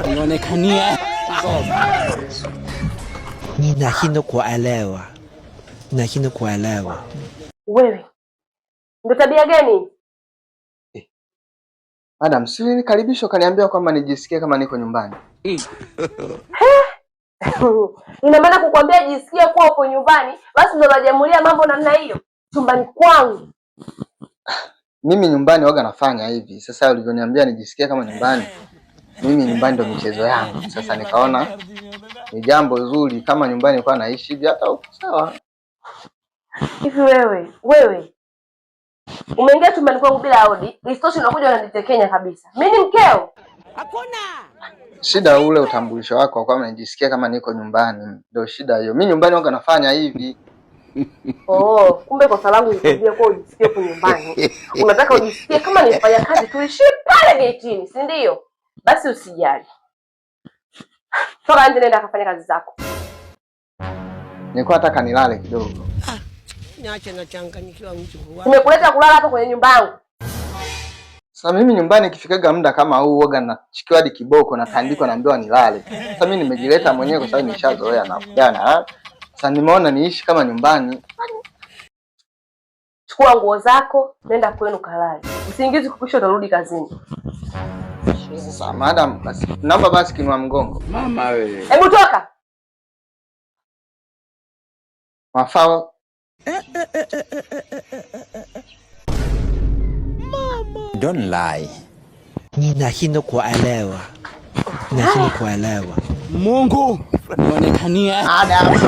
Nionekanie. Ninashindwa kuelewa. Ninashindwa kuelewa. Wewe ndio tabia gani? Madam, si nikaribisho kaniambia kwamba nijisikie kama niko nyumbani. Ina maana kukwambia jisikie kuwa uko nyumbani, basi ndio unajamulia mambo namna hiyo chumbani kwangu. Mimi nyumbani waga nafanya hivi. Sasa ulivyoniambia nijisikie kama nyumbani, mimi nyumbani ndo michezo yangu. Sasa nikaona ni jambo zuri kama nyumbani kwa naishi hivi hata huko sawa. Hivi wewe umeingia chumbani kwangu bila hodi, isitoshe unakuja unanitekenya kabisa. Mimi ni mkeo. Hakuna. Shida ule utambulisho wako kwa nijisikia kama niko nyumbani. Ndio shida hiyo. Mimi nyumbani waga nafanya hivi. Oh, kumbe kwa sababu nikwambia kwa ujisikie kwa nyumbani. Unataka ujisikie kama nifanya kazi tuishi pale getini, si ndio? Basi usijali. Toka nje nenda kafanya kazi zako. Nilikuwa nataka nilale kidogo. Niache nachanganyikiwa mchungu wangu. Nimekuleta kulala hapa kwenye nyumba yangu. Sasa mimi nyumbani ikifikaga muda kama huu waga nachikiwa hadi kiboko na tandiko naambiwa nilale. Sasa mimi nimejileta mwenyewe kwa sababu nishazoea na kujana. Sasa nimeona niishi kama nyumbani. Chukua nguo zako, nenda kwenu kalale. Usingizi kukisha utarudi kazini. Sasa madam, basi naomba basi kinua mgongo. Mama wewe. Hebu toka. Mafao. Don't lie. Ninashindwa kuelewa. Ninashindwa kuelewa. Mungu, nionekanie. Adam.